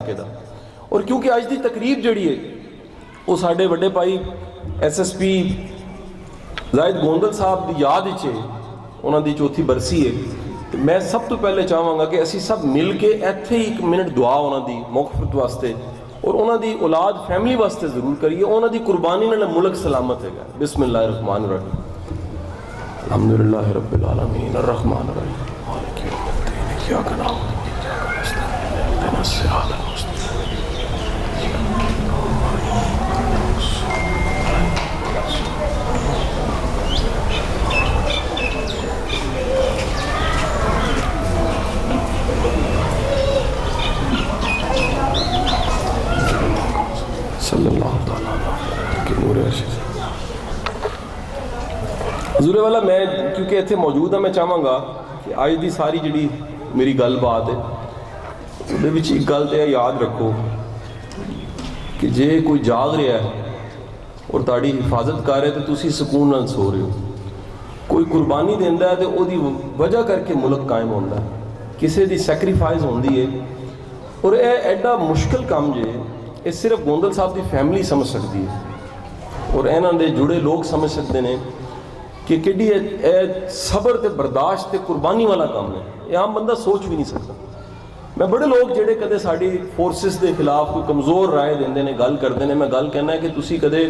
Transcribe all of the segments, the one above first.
और क्योंकि अज की तकरीब जी है वो साढ़े वड्डे भाई SSP जाहिद गोंदल साहब की याद है, उन्होंने चौथी बरसी है। तो मैं सब तो पहले चाहवागा कि असी सब मिल के इत्थे एक मिनट दुआ उन्होंने मुखफरत वास्ते और उन्होंने औलाद फैमिली वास्ते जरूर करिए। उन्होंने कुर्बानी नाल मुल्क सलामत है। बिस्मिल्लाहिर्रहमानिर्रहीम। अल्हम्दुलिल्लाहि रब्बिल आलमीन अर्रहमानिर्रहीम मालिकि यौमिद्दीन इय्याका नअबुदु व इय्याका नस्तईन इहदिनस सिरातल मुस्तक़ीम। हजूरे वाला मैं क्योंकि इतने मौजूद हाँ, मैं चाहवागा कि अज की सारी जी मेरी गलबात है वो एक गल तो याद रखो कि जे कोई जाग रहा है और ताड़ी हिफाजत कर रहे तो तुसी सुकून नाल सो रहे हो। कोई कुर्बानी देंदा है तो वो वजह करके मुल्क कायम होता है, किसी की सैक्रीफाइस होती है। और यह एडा मुश्किल काम जे ये सिर्फ गोंदल साहब की फैमिली समझ सकती है और इन्हों के जुड़े लोग समझ सकते हैं कि किड्डी सबर ते बर्दाश्त ते कुर्बानी वाला काम है। ये आम बंदा सोच भी नहीं सकता। मैं बड़े लोग जेडे कदे साड़ी फोर्सिस के खिलाफ कोई कमज़ोर राय देंदे ने, गल करते हैं, मैं गल कहना है कि तुसी कदे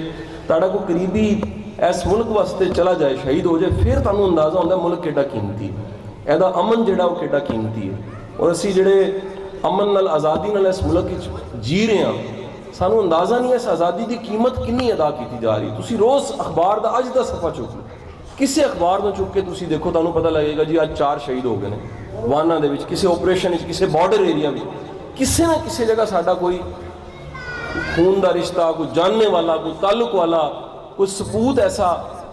ताड़ा कोई करीबी इस मुल्क वास्ते चला जाए, शहीद हो जाए, फिर तुहानू अंदाज़ा होंदा मुल्क किड्डा कीमती है, एदा अमन जिहड़ा वो किड्डा कीमती है। और असी जिहड़े अमन नाल आज़ादी नाल इस मुल्क जी रहे हैं, सानू अंदाज़ा नहीं है इस आज़ादी की कीमत कितनी अदा की जा रही। तुसी रोज़ अखबार का अज का सफ़ा चुक लो, किसी अखबार में चुक के तुसी देखो, तुहानू पता लगेगा जी आज 4 शहीद हो गए हैं वाहना दे विच, किसी ऑपरेशन किसी बॉर्डर एरिया में, किसी ना किसी जगह साडा कोई खून का रिश्ता, कोई जानने वाला, कोई ताल्लुक वाला, कोई सपूत ऐसा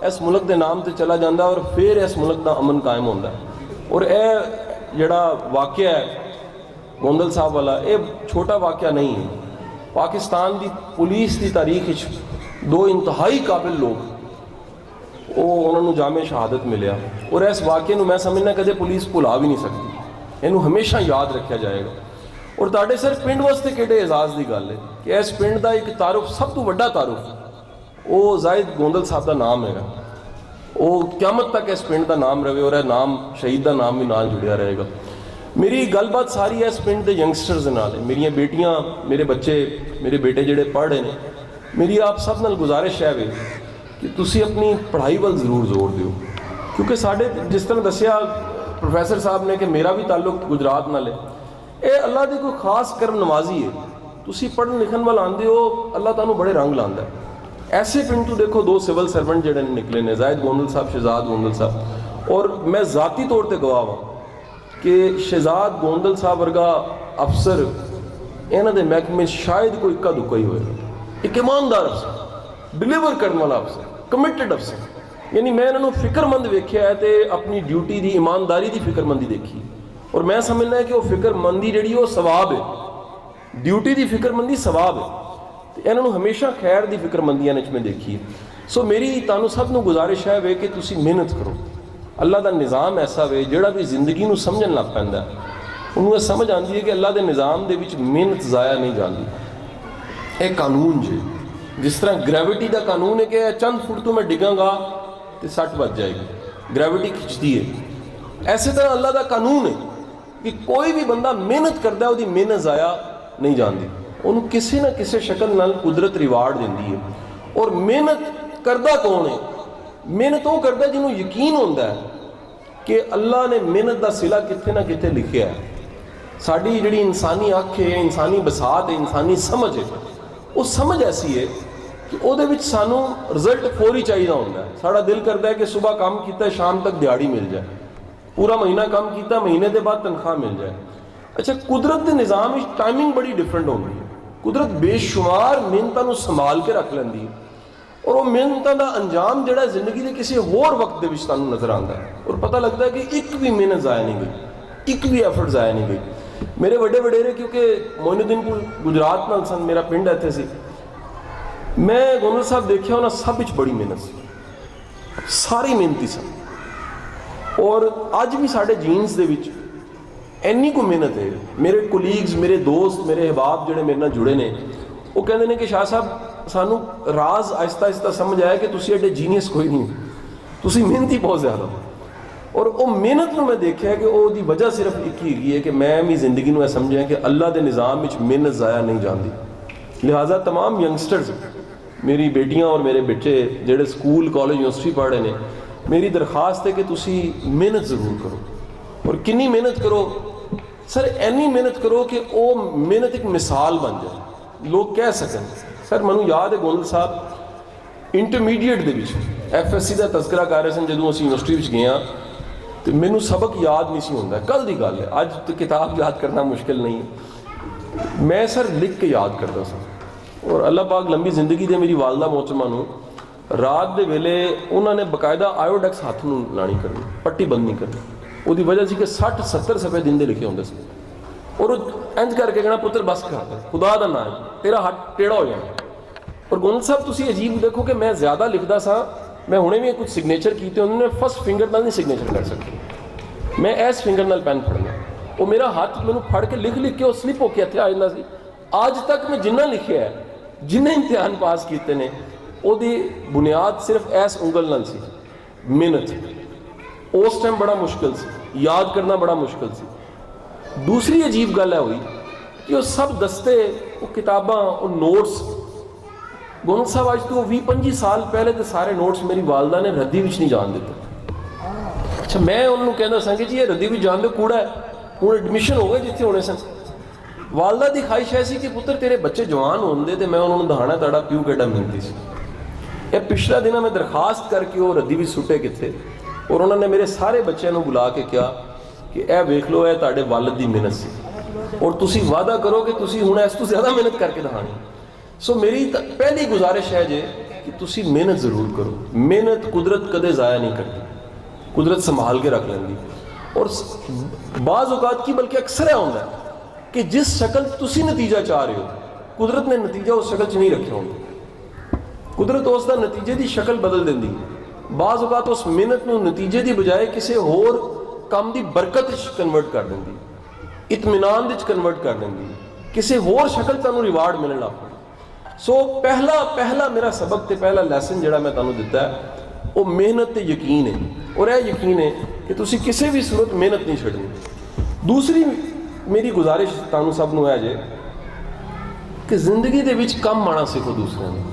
इस मुल्क के नाम से चला जाता और फिर इस मुल्क का अमन कायम होता है। और यह जिहड़ा वाक़या है गोंदल साहब वाला, ये छोटा वाक़या नहीं है। पाकिस्तान की पुलिस की तारीख 2 इंतहाई काबिल लोग उन्होंने जामे शहादत मिले और इस वाक़े मैं समझना कदे पुलिस भुला भी नहीं सकती, इनू हमेशा याद रखा जाएगा। और तुहाडे सर पिंड वास्ते किहड़े एजाज़ की गल है कि इस पिंड का एक तारुफ, सब तो वड्डा तारुफ वो जाहिद गोंदल साहब का नाम है। वो क़यामत तक इस पिंड का नाम रहे और नाम शहीद का नाम भी नाल जुड़िया रहेगा। मेरी गलबात सारी इस पिंड के यंगस्टर्स नाल है, मेरिया बेटियां, मेरे बच्चे, मेरे बेटे जिहड़े पढ़ रहे हैं। मेरी आप सब नाल गुजारिश है वे कि तुसी अपनी पढ़ाई वाल जरूर जोर दियो, क्योंकि साढ़े जिस तरह दसिया प्रोफैसर साहब ने कि मेरा भी ताल्लुक गुजरात नाल है। ये अल्लाह की कोई खास करम नवाजी है। तुसी पढ़न लिखन वाल आंदे हो, अल्लाह तुहानू बड़े रंग लांदा है। ऐसे पिंड तो देखो 2 सिविल सर्वेंट जिहड़े निकले ने, जाहिद गोंदल साहब, शहजाद गोंदल साहब। और मैं ज़ाती तौर पर गवाह हाँ कि शहजाद गोंदल साहब वर्गा अफसर इन्हां दे महकमे शायद कोई इक्का दुक्का ही होएगा। एक ईमानदार अफसर, डिलीवर करने वाला अफसर, कमिटेड अफसर। यानी मैं इन्होंने फिक्रमंद वेख्या है तो अपनी ड्यूटी की ईमानदारी की फिक्रमंदी देखी। और मैं समझना है कि वह फिक्रमंदी जी वो सवाब है, ड्यूटी की फिक्रमंदी सवाब है। तो इन्होंने हमेशा खैर की फिक्रमंदियां मैं देखी है। सो मेरी तुहानू सब नू गुजारिश है वे कि तुसी मेहनत करो। अल्लाह का निज़ाम ऐसा वे जिहड़ा भी जिंदगी नू समझन लग पैंदा उन्होंने समझ आती है कि अल्लाह के निज़ाम दे विच मेहनत ज़ाया नहीं जाती। एक कानून जी जिस तरह ग्रैविटी का कानून है कि चंद फुट तो मैं डिगांगा तो 60 बज जाएगी, ग्रैविटी खिंचती है। ऐसे तरह अल्लाह का कानून है कि कोई भी बंदा मेहनत करता है उसकी मेहनत ज़ाया नहीं जाती, उन्होंने किसी न किसी शक्ल नाल कुदरत रिवार्ड देती है। और मेहनत करता कौन है? मेहनत वो करता जिन्हों यकीन होता है कि अल्लाह ने मेहनत का सिला कितने ना कितने लिखा है। साड़ी जी इंसानी अख है, इंसानी बसात है, इंसानी समझ है, वो समझ ऐसी है कि ਉਹਦੇ ਵਿੱਚ ਸਾਨੂੰ रिजल्ट फौरी चाहिए होता है। साड़ा दिल करता है कि सुबह काम किया शाम तक दिहाड़ी मिल जाए, पूरा महीना काम किया महीने के बाद तनख्वाह मिल जाए। अच्छा, कुदरत के निज़ाम में टाइमिंग बड़ी डिफरेंट होती है। कुदरत बेशुमार मेहनतों संभाल के रख लेंदी है और वो मेहनतों का अंजाम जोड़ा जिंदगी के किसी होर वक्त के तुहानू नज़र आता है और पता लगता है कि एक भी मेहनत ज़ाया नहीं गई, एक भी एफर्ट ज़ाया नहीं गई। मेरे बड़े वडेरे क्योंकि मोइनुद्दीन को गुजरात नाल सन, मेरा पिंड इत्थे सी, मैं गोंदल साहब देखिया उन्होंने सब विच बड़ी मेहनत सी, सारी मेहनती सन। और अज भी साढ़े जीन्स दे विच ਇੰਨੀ ਕੁ ਮਿਹਨਤ ਹੈ। ਮੇਰੇ ਕੋਲੀਗਸ, ਮੇਰੇ ਦੋਸਤ, ਮੇਰੇ ਅਹਿਬਾਬ ਜਿਹੜੇ ਮੇਰੇ ਨਾਲ ਜੁੜੇ ਨੇ, ਉਹ ਕਹਿੰਦੇ ਨੇ ਕਿ ਸ਼ਾਹ ਸਾਹਿਬ ਸਾਨੂੰ ਰਾਜ਼ ਆਹਿਸਤਾ ਆਹਿਸਤਾ ਸਮਝ ਆਇਆ ਕਿ ਤੁਸੀਂ ਐਡੇ ਜੀਨੀਅਸ ਕੋਈ ਨਹੀਂ, ਤੁਸੀਂ ਮਿਹਨਤੀ ਬਹੁਤ ਜ਼ਿਆਦਾ ਹੋ। ਔਰ ਉਹ ਮਿਹਨਤ ਨੂੰ ਮੈਂ ਦੇਖਿਆ ਕਿ ਉਹਦੀ ਵਜ੍ਹਾ ਸਿਰਫ ਇੱਕ ਹੀ ਹੈਗੀ ਹੈ ਕਿ ਮੈਂ ਵੀ ਜ਼ਿੰਦਗੀ ਨੂੰ ਇਹ ਸਮਝਿਆ ਕਿ ਅੱਲਾ ਦੇ ਨਿਜ਼ਾਮ ਵਿੱਚ ਮਿਹਨਤ ਜ਼ਾਇਆ ਨਹੀਂ ਜਾਂਦੀ। ਲਿਹਾਜ਼ਾ तमाम ਯੰਗਸਟਰਸ, ਮੇਰੀ ਬੇਟੀਆਂ ਔਰ ਮੇਰੇ ਬੱਚੇ ਜਿਹੜੇ ਸਕੂਲ, ਕਾਲਜ, ਯੂਨੀਵਰਸਿਟੀ ਪੜ੍ਹ ਰਹੇ ਨੇ, ਮੇਰੀ ਦਰਖਾਸਤ ਹੈ ਕਿ ਤੁਸੀਂ ਮਿਹਨਤ ਜ਼ਰੂਰ ਕਰੋ। ਔਰ ਕਿੰਨੀ ਮਿਹਨਤ ਕਰੋ ਸਰ? ਇੰਨੀ ਮਿਹਨਤ ਕਰੋ ਕਿ ਉਹ ਮਿਹਨਤ ਇੱਕ ਮਿਸਾਲ ਬਣ ਜਾਏ, ਲੋਕ ਕਹਿ ਸਕਣ। ਸਰ ਮੈਨੂੰ ਯਾਦ ਹੈ ਗੋਂਦਲ ਸਾਹਿਬ ਇੰਟਰਮੀਡੀਏਟ ਦੇ ਵਿੱਚ FSC ਦਾ ਤਜ਼ਕਰਾ ਕਰ ਰਹੇ ਸਨ ਜਦੋਂ ਅਸੀਂ ਯੂਨੀਵਰਸਿਟੀ ਵਿੱਚ ਗਏ ਹਾਂ, ਤੇ ਮੈਨੂੰ ਸਬਕ ਯਾਦ ਨਹੀਂ ਸੀ ਹੁੰਦਾ। ਕੱਲ੍ਹ ਦੀ ਗੱਲ ਹੈ, ਅੱਜ ਤਾਂ ਕਿਤਾਬ ਯਾਦ ਕਰਨਾ ਮੁਸ਼ਕਿਲ ਨਹੀਂ ਹੈ। ਮੈਂ ਸਰ ਲਿਖ ਕੇ ਯਾਦ ਕਰਦਾ ਸਾਂ। ਔਰ ਅੱਲਾਹ ਪਾਕ ਲੰਬੀ ਜ਼ਿੰਦਗੀ ਦੇ ਮੇਰੀ ਵਾਲਦਾ ਮੋਹਤਰਮਾ ਨੂੰ ਰਾਤ ਦੇ ਵੇਲੇ ਉਹਨਾਂ ਨੇ ਬਕਾਇਦਾ ਆਇਓਡੈਕਸ ਹੱਥ ਨੂੰ ਲਾਣੀ ਕਰਨੀ, ਪੱਟੀ ਬੰਦ ਨਹੀਂ ਕਰਨੀ। ਉਹਦੀ ਵਜ੍ਹਾ ਸੀ ਕਿ 60-70 ਸਫੇ ਦਿਨ ਦੇ ਲਿਖੇ ਹੁੰਦੇ ਸੀ। ਔਰ ਉਹ ਇੰਜ ਕਰਕੇ ਕਹਿਣਾ, ਪੁੱਤਰ ਬਸ ਕਰ, ਖੁਦਾ ਦਾ ਨਾਮ ਤੇਰਾ ਹੱਥ ਟੇੜਾ ਹੋ ਜਾਣਾ। ਔਰ ਗੋਂਦਲ ਸਾਹਿਬ ਤੁਸੀਂ ਅਜੀਬ ਦੇਖੋ ਕਿ ਮੈਂ ਜ਼ਿਆਦਾ ਲਿਖਦਾ ਸਾਂ। ਮੈਂ ਹੁਣੇ ਵੀ ਕੁਝ ਸਿਗਨੇਚਰ ਕੀਤੇ, ਉਹਨਾਂ ਨੇ ਫਸਟ ਫਿੰਗਰ ਨਾਲ ਨਹੀਂ ਸਿਗਨੇਚਰ ਕਰ ਸਕਦੇ। ਮੈਂ ਇਸ ਫਿੰਗਰ ਨਾਲ ਪੈਨ ਫੜਨਾ, ਉਹ ਮੇਰਾ ਹੱਥ ਮੈਨੂੰ ਫੜ ਕੇ ਲਿਖ ਲਿਖ ਕੇ ਉਹ ਸਲਿਪ ਹੋ ਕੇ ਇੱਥੇ ਆ ਜਾਂਦਾ ਸੀ। ਅੱਜ ਤੱਕ ਮੈਂ ਜਿੰਨਾ ਲਿਖਿਆ ਹੈ, ਜਿੰਨੇ ਇਮਤਿਹਾਨ ਪਾਸ ਕੀਤੇ ਨੇ, ਉਹਦੀ ਬੁਨਿਆਦ ਸਿਰਫ ਇਸ ਉਂਗਲ ਨਾਲ ਸੀ, ਮਿਹਨਤ। ਉਸ ਟਾਈਮ ਬੜਾ ਮੁਸ਼ਕਿਲ ਸੀ, ਯਾਦ ਕਰਨਾ ਬੜਾ ਮੁਸ਼ਕਿਲ ਸੀ। ਦੂਸਰੀ ਅਜੀਬ ਗੱਲ ਹੈ ਹੋਈ ਕਿ ਉਹ ਸਭ ਦਸਤੇ, ਉਹ ਕਿਤਾਬਾਂ, ਉਹ ਨੋਟਸ, ਗੋਂਦਲ ਸਾਹਿਬ ਅੱਜ ਤੋਂ 20-25 ਸਾਲ ਪਹਿਲੇ ਦੇ ਸਾਰੇ ਨੋਟਸ ਮੇਰੀ ਵਾਲਦਾ ਨੇ ਰੱਦੀ ਵਿੱਚ ਨਹੀਂ ਜਾਣ ਦਿੱਤੇ। ਅੱਛਾ, ਮੈਂ ਉਹਨੂੰ ਕਹਿੰਦਾ ਸਾਂ ਕਿ ਜੀ ਇਹ ਰੱਦੀ ਵਿੱਚ ਜਾਣ ਦਿਓ, ਕੂੜਾ ਹੈ। ਹੁਣ ਐਡਮਿਸ਼ਨ ਹੋ ਗਏ ਜਿੱਥੇ ਹੋਣੇ ਸਨ। ਵਾਲਦਾ ਦੀ ਖਾਹਿਸ਼ ਐਸੀ ਕਿ ਪੁੱਤਰ ਤੇਰੇ ਬੱਚੇ ਜਵਾਨ ਹੁੰਦੇ ਤੇ ਮੈਂ ਉਹਨਾਂ ਨੂੰ ਦਿਖਾਣਾ ਤੁਹਾਡਾ ਪਿਓ ਕਿੱਡਾ ਮਿਹਨਤੀ ਸੀ। ਇਹ ਪਿਛਲਾ ਦਿਨਾਂ ਮੈਂ ਦਰਖਾਸਤ ਕਰਕੇ ਉਹ ਰੱਦੀ ਵਿੱਚ ਸੁੱਟੇ ਕਿੱਥੇ, ਔਰ ਉਹਨਾਂ ਨੇ ਮੇਰੇ ਸਾਰੇ ਬੱਚਿਆਂ ਨੂੰ ਬੁਲਾ ਕੇ ਕਿਹਾ ਕਿ ਇਹ ਵੇਖ ਲਓ, ਇਹ ਤੁਹਾਡੇ ਵਾਲਿਦ ਦੀ ਮਿਹਨਤ ਸੀ, ਔਰ ਤੁਸੀਂ ਵਾਅਦਾ ਕਰੋ ਕਿ ਤੁਸੀਂ ਹੁਣ ਇਸ ਤੋਂ ਜ਼ਿਆਦਾ ਮਿਹਨਤ ਕਰਕੇ ਦਿਖਾਣੀ। ਸੋ ਮੇਰੀ ਪਹਿਲੀ ਗੁਜ਼ਾਰਿਸ਼ ਹੈ ਜੇ ਕਿ ਤੁਸੀਂ ਮਿਹਨਤ ਜ਼ਰੂਰ ਕਰੋ। ਮਿਹਨਤ ਕੁਦਰਤ ਕਦੇ ਜ਼ਾਇਆ ਨਹੀਂ ਕਰਦੀ, ਕੁਦਰਤ ਸੰਭਾਲ ਕੇ ਰੱਖ ਲੈਂਦੀ। ਔਰ ਬਾਜ਼ ਔਕਾਤ ਕੀ ਬਲਕਿ ਅਕਸਰ ਇਹ ਹੁੰਦਾ ਕਿ ਜਿਸ ਸ਼ਕਲ ਤੁਸੀਂ ਨਤੀਜਾ ਚਾਹ ਰਹੇ ਹੋ, ਕੁਦਰਤ ਨੇ ਨਤੀਜਾ ਉਸ ਸ਼ਕਲ 'ਚ ਨਹੀਂ ਰੱਖਿਆ ਹੁੰਦਾ। ਕੁਦਰਤ ਉਸ ਦਾ ਨਤੀਜੇ ਦੀ ਸ਼ਕਲ ਬਦਲ ਦਿੰਦੀ ਹੈ। ਬਾਜ਼ ਔਕਾਤ ਉਸ ਮਿਹਨਤ ਨੂੰ ਨਤੀਜੇ ਦੀ ਬਜਾਏ ਕਿਸੇ ਹੋਰ ਕੰਮ ਦੀ ਬਰਕਤ 'ਚ ਕਨਵਰਟ ਕਰ ਦਿੰਦੀ, ਇਤਮੀਨਾਨ ਵਿੱਚ ਕਨਵਰਟ ਕਰ ਦਿੰਦੀ, ਕਿਸੇ ਹੋਰ ਸ਼ਕਲ ਤੁਹਾਨੂੰ ਰਿਵਾਰਡ ਮਿਲਣ ਲੱਗ ਪੈਂਦਾ। ਸੋ ਪਹਿਲਾ ਮੇਰਾ ਸਬਕ ਤੇ ਪਹਿਲਾ ਲੈਸਨ ਜਿਹੜਾ ਮੈਂ ਤੁਹਾਨੂੰ ਦਿੱਤਾ ਹੈ, ਉਹ ਮਿਹਨਤ ਤੇ ਯਕੀਨ ਹੈ। ਔਰ ਇਹ ਯਕੀਨ ਹੈ ਕਿ ਤੁਸੀਂ ਕਿਸੇ ਵੀ ਸੂਰਤ ਮਿਹਨਤ ਨਹੀਂ ਛੱਡਣੀ। ਦੂਸਰੀ ਮੇਰੀ ਗੁਜ਼ਾਰਿਸ਼ ਤੁਹਾਨੂੰ ਸਭ ਨੂੰ ਹੈ ਜੇ ਕਿ ਜ਼ਿੰਦਗੀ ਦੇ ਵਿੱਚ ਕੰਮ ਆਉਣਾ ਸਿੱਖੋ ਦੂਸਰਿਆਂ ਨੂੰ।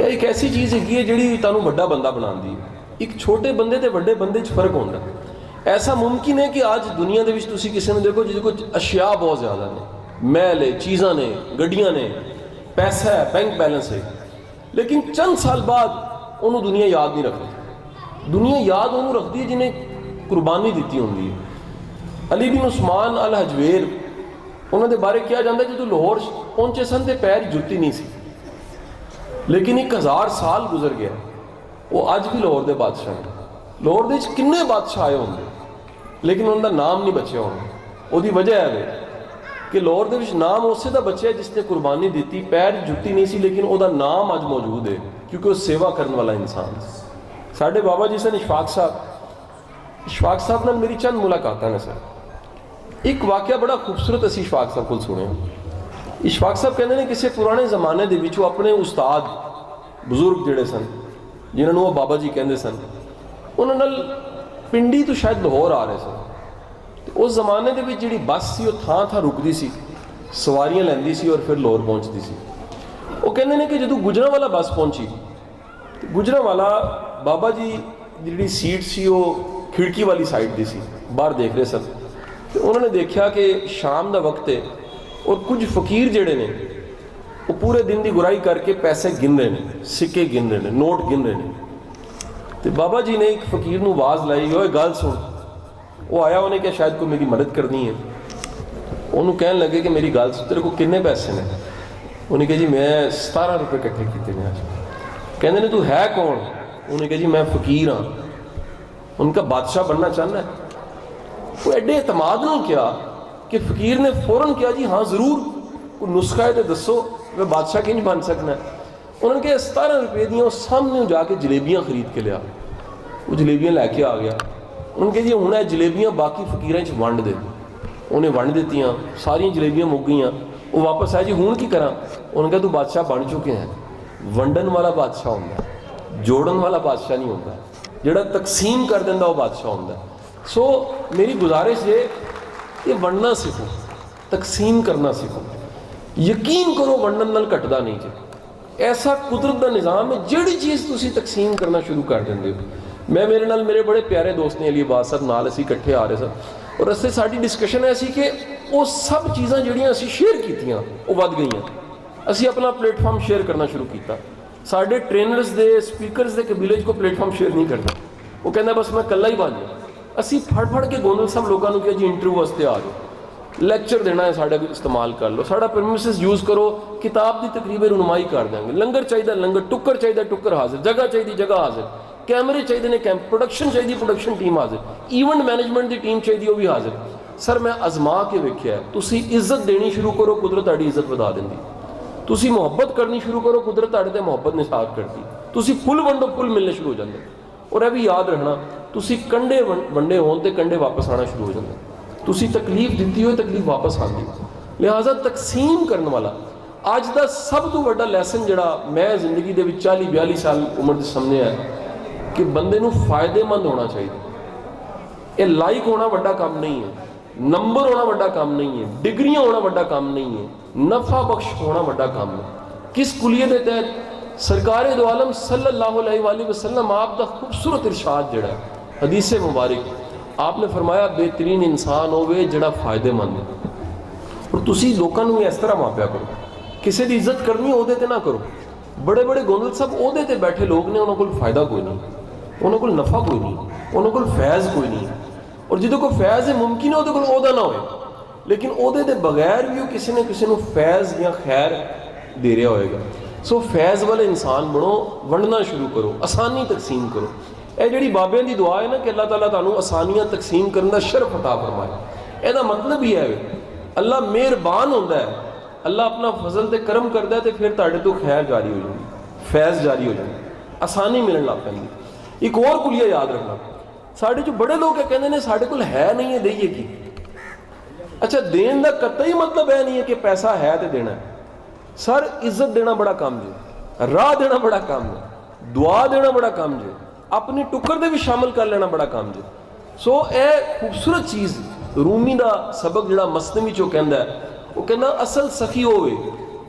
ਇਹ ਇੱਕ ਐਸੀ ਚੀਜ਼ ਹੈਗੀ ਹੈ ਜਿਹੜੀ ਤੁਹਾਨੂੰ ਵੱਡਾ ਬੰਦਾ ਬਣਾਉਂਦੀ ਹੈ। ਇੱਕ ਛੋਟੇ ਬੰਦੇ ਤੇ ਵੱਡੇ ਬੰਦੇ 'ਚ ਫਰਕ ਹੁੰਦਾ। ਐਸਾ ਮੁਮਕਿਨ ਹੈ ਕਿ ਅੱਜ ਦੁਨੀਆ ਦੇ ਵਿੱਚ ਤੁਸੀਂ ਕਿਸੇ ਨੂੰ ਦੇਖੋ ਜਿਹਦੇ ਕੋਲ ਅਸ਼ਿਆ ਬਹੁਤ ਜ਼ਿਆਦਾ ਨੇ, ਮਹਿਲ ਹੈ, ਚੀਜ਼ਾਂ ਨੇ, ਗੱਡੀਆਂ ਨੇ, ਪੈਸਾ ਹੈ, ਬੈਂਕ ਬੈਲੈਂਸ ਹੈ, ਲੇਕਿਨ ਚੰਦ ਸਾਲ ਬਾਅਦ ਉਹਨੂੰ ਦੁਨੀਆ ਯਾਦ ਨਹੀਂ ਰੱਖਦੀ। ਦੁਨੀਆ ਯਾਦ ਉਹਨੂੰ ਰੱਖਦੀ ਹੈ ਜਿਹਨੇ ਕੁਰਬਾਨੀ ਦਿੱਤੀ ਹੁੰਦੀ ਹੈ। ਅਲੀ ਬਿਨ ਉਸਮਾਨ ਅਲ ਹਜਵੇਰ, ਉਹਨਾਂ ਦੇ ਬਾਰੇ ਕਿਹਾ ਜਾਂਦਾ ਜਦੋਂ ਲਾਹੌਰ ਪਹੁੰਚੇ ਸਨ ਤੇ ਪੈਰ ਜੁੱਤੀ ਨਹੀਂ ਸੀ, ਲੇਕਿਨ 1000 ਸਾਲ ਗੁਜ਼ਰ ਗਿਆ, ਉਹ ਅੱਜ ਵੀ ਲਾਹੌਰ ਦੇ ਬਾਦਸ਼ਾਹ ਨੇ। ਲਾਹੌਰ ਦੇ ਵਿੱਚ ਕਿੰਨੇ ਬਾਦਸ਼ਾਹ ਆਏ ਹੁੰਦੇ, ਲੇਕਿਨ ਉਹਨਾਂ ਦਾ ਨਾਮ ਨਹੀਂ ਬਚਿਆ ਹੋਣਾ। ਉਹਦੀ ਵਜ੍ਹਾ ਹੈ ਕਿ ਲਾਹੌਰ ਦੇ ਵਿੱਚ ਨਾਮ ਉਸੇ ਦਾ ਬਚਿਆ ਜਿਸਨੇ ਕੁਰਬਾਨੀ ਦਿੱਤੀ, ਪੈਰ ਜੁੱਤੀ ਨਹੀਂ ਸੀ, ਲੇਕਿਨ ਉਹਦਾ ਨਾਮ ਅੱਜ ਮੌਜੂਦ ਹੈ ਕਿਉਂਕਿ ਉਹ ਸੇਵਾ ਕਰਨ ਵਾਲਾ ਇਨਸਾਨ ਸੀ। ਸਾਡੇ ਬਾਬਾ ਜੀ ਸਨ ਇਸ਼ਫਾਕ ਸਾਹਿਬ ਨਾਲ ਮੇਰੀ ਚੰਦ ਮੁਲਾਕਾਤਾਂ ਨੇ ਸਰ। ਇੱਕ ਵਾਕਿਆ ਬੜਾ ਖੂਬਸੂਰਤ ਅਸੀਂ ਇਸ਼ਫਾਕ ਸਾਹਿਬ ਕੋਲ ਸੁਣਿਆ। ਇਸ਼ਫਾਕ ਸਾਹਿਬ ਕਹਿੰਦੇ ਨੇ ਕਿਸੇ ਪੁਰਾਣੇ ਜ਼ਮਾਨੇ ਦੇ ਵਿੱਚ ਉਹ ਆਪਣੇ ਉਸਤਾਦ ਬਜ਼ੁਰਗ ਜਿਹੜੇ ਸਨ, ਜਿਨ੍ਹਾਂ ਨੂੰ ਉਹ ਬਾਬਾ ਜੀ ਕਹਿੰਦੇ ਸਨ, ਉਹਨਾਂ ਨਾਲ ਪਿੰਡੀ ਤੋਂ ਸ਼ਾਇਦ ਲਾਹੌਰ ਆ ਰਹੇ ਸਨ। ਤੇ ਉਸ ਜ਼ਮਾਨੇ ਦੇ ਵਿੱਚ ਜਿਹੜੀ ਬੱਸ ਸੀ ਉਹ ਥਾਂ ਰੁਕਦੀ ਸੀ, ਸਵਾਰੀਆਂ ਲੈਂਦੀ ਸੀ ਔਰ ਫਿਰ ਲਾਹੌਰ ਪਹੁੰਚਦੀ ਸੀ। ਉਹ ਕਹਿੰਦੇ ਨੇ ਕਿ ਜਦੋਂ ਗੁਜਰਾਂਵਾਲਾ ਬੱਸ ਪਹੁੰਚੀ, ਗੁਜਰਾਂਵਾਲਾ ਬਾਬਾ ਜੀ ਦੀ ਜਿਹੜੀ ਸੀਟ ਸੀ ਉਹ ਖਿੜਕੀ ਵਾਲੀ ਸਾਈਡ ਦੀ ਸੀ, ਬਾਹਰ ਦੇਖ ਰਹੇ ਸਨ। ਤੇ ਉਹਨਾਂ ਨੇ ਦੇਖਿਆ ਕਿ ਸ਼ਾਮ ਦਾ ਵਕਤ ਹੈ ਔਰ ਕੁਝ ਫਕੀਰ ਜਿਹੜੇ ਨੇ ਉਹ ਪੂਰੇ ਦਿਨ ਦੀ ਗੁਰਾਈ ਕਰਕੇ ਪੈਸੇ ਗਿਣ ਰਹੇ ਨੇ, ਸਿੱਕੇ ਗਿਣ ਰਹੇ ਨੇ, ਨੋਟ ਗਿਣ ਰਹੇ ਨੇ। ਤੇ ਬਾਬਾ ਜੀ ਨੇ ਇੱਕ ਫਕੀਰ ਨੂੰ ਆਵਾਜ਼ ਲਾਈ, ਓਏ ਗੱਲ ਸੁਣ। ਉਹ ਆਇਆ, ਉਹਨੇ ਕਿਹਾ ਸ਼ਾਇਦ ਕੋਈ ਮੇਰੀ ਮਦਦ ਕਰਨੀ ਹੈ। ਉਹਨੂੰ ਕਹਿਣ ਲੱਗੇ ਕਿ ਮੇਰੀ ਗੱਲ ਸੁਣ, ਤੇਰੇ ਕੋਲ ਕਿੰਨੇ ਪੈਸੇ ਨੇ? ਉਹਨੇ ਕਿਹਾ ਜੀ ਮੈਂ 17 ਰੁਪਏ ਇਕੱਠੇ ਕੀਤੇ ਨੇ ਅੱਜ। ਕਹਿੰਦੇ ਨੇ ਤੂੰ ਹੈ ਕੌਣ? ਉਹਨੇ ਕਿਹਾ ਜੀ ਮੈਂ ਫਕੀਰ ਹਾਂ। ਉਹਨੇ ਕਿਹਾ ਬਾਦਸ਼ਾਹ ਬਣਨਾ ਚਾਹੁੰਦਾ ਹੈ? ਉਹ ਐਡੇ ਇਤਮਾਦ ਨਾਲ ਕਿਹਾ ਕਿ ਫਕੀਰ ਨੇ ਫੌਰਨ ਕਿਹਾ ਜੀ ਹਾਂ ਜ਼ਰੂਰ, ਕੋਈ ਨੁਸਖਾ ਹੈ ਤੇ ਦੱਸੋ, ਮੈਂ ਬਾਦਸ਼ਾਹ ਕਿੰਝ ਬਣ ਸਕਦਾ। ਉਹਨਾਂ ਨੇ ਕਿਹਾ 17 ਰੁਪਏ ਦੀਆਂ ਉਹ ਸਾਹਮਣੇ ਜਾ ਕੇ ਜਲੇਬੀਆਂ ਖਰੀਦ ਕੇ ਲਿਆ। ਉਹ ਜਲੇਬੀਆਂ ਲੈ ਕੇ ਆ ਗਿਆ। ਉਹਨਾਂ ਨੇ ਕਿਹਾ ਜੀ ਹੁਣ ਇਹ ਜਲੇਬੀਆਂ ਬਾਕੀ ਫਕੀਰਾਂ 'ਚ ਵੰਡ ਦੇ। ਉਹਨੇ ਵੰਡ ਦਿੱਤੀਆਂ, ਸਾਰੀਆਂ ਜਲੇਬੀਆਂ ਮੁੱਕ ਗਈਆਂ। ਉਹ ਵਾਪਸ ਆਇਆ, ਜੀ ਹੁਣ ਕੀ ਕਰਾਂ? ਉਹਨੇ ਕਿਹਾ ਤੂੰ ਬਾਦਸ਼ਾਹ ਬਣ ਚੁੱਕੇ ਹੈ। ਵੰਡਣ ਵਾਲਾ ਬਾਦਸ਼ਾਹ ਹੁੰਦਾ, ਜੋੜਨ ਵਾਲਾ ਬਾਦਸ਼ਾਹ ਨਹੀਂ ਹੁੰਦਾ। ਜਿਹੜਾ ਤਕਸੀਮ ਕਰ ਦਿੰਦਾ ਉਹ ਬਾਦਸ਼ਾਹ ਹੁੰਦਾ। ਸੋ ਮੇਰੀ ਗੁਜ਼ਾਰਿਸ਼ ਹੈ, ਇਹ ਵੰਡਣਾ ਸਿੱਖੋ, ਤਕਸੀਮ ਕਰਨਾ ਸਿੱਖੋ। ਯਕੀਨ ਕਰੋ ਵੰਡਣ ਨਾਲ ਘਟਦਾ ਨਹੀਂ ਜੀ। ਐਸਾ ਕੁਦਰਤ ਦਾ ਨਿਜ਼ਾਮ ਹੈ, ਜਿਹੜੀ ਚੀਜ਼ ਤੁਸੀਂ ਤਕਸੀਮ ਕਰਨਾ ਸ਼ੁਰੂ ਕਰ ਦਿੰਦੇ ਹੋ। ਮੇਰੇ ਨਾਲ ਮੇਰੇ ਬੜੇ ਪਿਆਰੇ ਦੋਸਤ ਨੇ, ਅਲੀ ਅਬਾਸ ਸਾਹਿਬ, ਨਾਲ ਅਸੀਂ ਇਕੱਠੇ ਆ ਰਹੇ ਸਾਂ, ਔਰ ਰਸਤੇ ਸਾਡੀ ਡਿਸਕਸ਼ਨ ਐਸੀ ਕਿ ਉਹ ਸਭ ਚੀਜ਼ਾਂ ਜਿਹੜੀਆਂ ਅਸੀਂ ਸ਼ੇਅਰ ਕੀਤੀਆਂ ਉਹ ਵੱਧ ਗਈਆਂ। ਅਸੀਂ ਆਪਣਾ ਪਲੇਟਫਾਰਮ ਸ਼ੇਅਰ ਕਰਨਾ ਸ਼ੁਰੂ ਕੀਤਾ। ਸਾਡੇ ਟ੍ਰੇਨਰਸ ਦੇ, ਸਪੀਕਰਸ ਦੇ ਕਬੀਲੇ 'ਚ ਕੋਈ ਪਲੇਟਫਾਰਮ ਸ਼ੇਅਰ ਨਹੀਂ ਕਰਦਾ। ਉਹ ਕਹਿੰਦਾ ਬਸ ਮੈਂ ਇਕੱਲਾ ਹੀ ਬਣ ਜਾਵਾਂ। ਅਸੀਂ ਫੜ ਕੇ ਗੋਂਦਲ ਸਾਹਿਬ ਲੋਕਾਂ ਨੂੰ ਕਿਹਾ ਜੀ ਇੰਟਰਵਿਊ ਵਾਸਤੇ ਆ ਜਾਓ, ਲੈਕਚਰ ਦੇਣਾ ਹੈ, ਸਾਡਾ ਇਸਤੇਮਾਲ ਕਰ ਲਓ, ਸਾਡਾ ਪ੍ਰੈਮਿਸਿਸ ਯੂਜ਼ ਕਰੋ, ਕਿਤਾਬ ਦੀ ਤਕਰੀਬਨ ਰੁਨਮਾਈ ਕਰ ਦਿਆਂਗੇ। ਲੰਗਰ ਚਾਹੀਦਾ ਲੰਗਰ, ਟੁੱਕਰ ਚਾਹੀਦਾ ਟੁੱਕਰ ਹਾਜ਼ਰ, ਜਗ੍ਹਾ ਚਾਹੀਦੀ ਜਗ੍ਹਾ ਹਾਜ਼ਰ, ਕੈਮਰੇ ਚਾਹੀਦੇ ਨੇ ਕੈਮਰੇ, ਪ੍ਰੋਡਕਸ਼ਨ ਚਾਹੀਦੀ ਪ੍ਰੋਡਕਸ਼ਨ ਟੀਮ ਹਾਜ਼ਰ, ਈਵੈਂਟ ਮੈਨੇਜਮੈਂਟ ਦੀ ਟੀਮ ਚਾਹੀਦੀ ਉਹ ਵੀ ਹਾਜ਼ਰ। ਸਰ ਮੈਂ ਅਜ਼ਮਾ ਕੇ ਵੇਖਿਆ, ਤੁਸੀਂ ਇੱਜ਼ਤ ਦੇਣੀ ਸ਼ੁਰੂ ਕਰੋ, ਕੁਦਰਤ ਤੁਹਾਡੀ ਇੱਜ਼ਤ ਵਧਾ ਦਿੰਦੀ। ਤੁਸੀਂ ਮੁਹੱਬਤ ਕਰਨੀ ਸ਼ੁਰੂ ਕਰੋ, ਕੁਦਰਤ ਤੁਹਾਡੇ ਤੇ ਮੁਹੱਬਤ ਨਿਸਾਰ ਕਰਦੀ। ਤੁਸੀਂ ਫੁੱਲ ਵੰਡੋ, ਫੁੱਲ ਮਿਲਣੇ ਸ਼ੁਰੂ ਹੋ ਜਾਂਦੇ। ਔਰ ਇਹ ਵੀ ਯਾਦ ਰੱਖਣਾ, ਤੁਸੀਂ ਕੰਡੇ ਵੰਡੇ ਹੋਣ ਤੇ ਕੰਡੇ ਵਾਪਸ ਆਉਣਾ ਸ਼ੁਰੂ ਹੋ ਜਾਂਦੇ। ਤੁਸੀਂ ਤਕਲੀਫ ਦਿੱਤੀ ਹੋਏ, ਤਕਲੀਫ ਵਾਪਸ ਆਉਂਦੀ। ਲਿਹਾਜ਼ਾ ਤਕਸੀਮ ਕਰਨ ਵਾਲਾ ਅੱਜ ਦਾ ਸਭ ਤੋਂ ਵੱਡਾ ਲੈਸਨ ਜਿਹੜਾ ਮੈਂ ਜ਼ਿੰਦਗੀ ਦੇ ਵਿੱਚ 40-42 ਸਾਲ ਉਮਰ ਦੇ ਸਾਹਮਣੇ ਹੈ ਕਿ ਬੰਦੇ ਨੂੰ ਫਾਇਦੇਮੰਦ ਹੋਣਾ ਚਾਹੀਦਾ। ਇਹ ਲਾਇਕ ਹੋਣਾ ਵੱਡਾ ਕੰਮ ਨਹੀਂ ਹੈ, ਨੰਬਰ ਹੋਣਾ ਵੱਡਾ ਕੰਮ ਨਹੀਂ ਹੈ, ਡਿਗਰੀਆਂ ਹੋਣਾ ਵੱਡਾ ਕੰਮ ਨਹੀਂ ਹੈ, ਨਫਾ ਬਖਸ਼ ਹੋਣਾ ਵੱਡਾ ਕੰਮ ਹੈ। ਕਿਸ ਕੁਲੀਏ ਦੇ ਤਹਿਤ ਸਰਕਾਰੇ ਦੋ ਆਲਮ सल्लल्लाहु अलैहि वसल्लम आप दा खूबसूरत इरशाद जड़ा हदीस मुबारक आपने फरमाया बेहतरीन इंसान होवे जड़ा फायदेमंद है। और तुसी लोकां नूं इस तरह मापिया करो, किसी की इज्जत करनी ओहदे ते ना करो। बड़े बड़े गोंदल साहब ओहदे ते बैठे लोग ने, उन्होंने कोल फायदा कोई नहीं, उन्होंने कोल नफा कोई नहीं, उन्होंने कोल फैज़ कोई नहीं। और जिदे कोल फैज़ है मुमकिन है ओहदे कोल ओहदा ना होए, लेकिन ओहदे दे बगैर भी किसी ने किसी नूं फैज़ या खैर दे रहा होएगा। सो फैज़ वाले इंसान बनो, वंडना शुरू करो, आसानी तकसीम करो। ये जिहड़ी बाबियां दी दुआ है ना कि अल्लाह ताला तुहानूं आसानियां तकसीम करने दा शरफ अता फरमाए, ਇਹਦਾ मतलब ही है अल्लाह मेहरबान होंदा है, अल्लाह अपना फजल ते करम करदा है, तो फिर तुहाडे तो खैर जारी हो जाती, फैज़ जारी हो जाती, आसानी मिलण लग पैंदी। एक और कुलिया याद रखना, साढ़े जो बड़े लोग कहते हैं साढ़े कोल है नहीं है, देइए की। अच्छा, देन का कतई मतलब है नहीं है कि पैसा है तो देना है। सर इज्जत देना बड़ा काम जे, राह देना बड़ा काम जे, दुआ देना बड़ा काम जे, अपनी टुक्कर दे भी शामिल कर लेना बड़ा काम जे। सो ये खूबसूरत चीज़ रूमी का सबक जिहड़ा मसनवी चो कहंदा है, वो कहना असल सखी होवे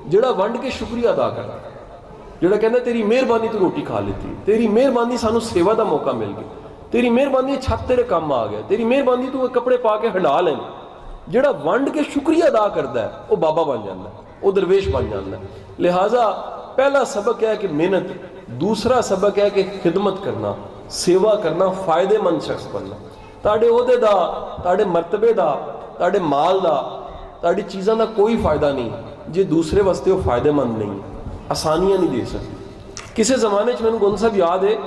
जिहड़ा वंड के शुक्रिया अदा करदा, जिहड़ा कहंदा तेरी मेहरबानी तू रोटी खा लेती, तेरी मेहरबानी सानू सेवा का मौका मिल गया, तेरी मेहरबानी छत तेरे काम आ गया, तेरी मेहरबानी तू कपड़े पा के हंडा लेने। जिहड़ा वंड के शुक्रिया अदा करता है वो बाबा बन जाता है, वो दरवेश बन जाता है। लिहाजा पहला सबक है कि मेहनत, दूसरा सबक है कि खिदमत करना, सेवा करना, फायदेमंद शख्स बनना। तुहाडे ओहदे दा, तुहाडे मरतबे दा, तुहाडे माल दा, तुहाडी चीज़ों का कोई फायदा नहीं जे दूसरे वास्ते वो फायदेमंद नहीं, आसानियां नहीं दे सकती। किसी जमाने मैंने गुंज साहब याद है,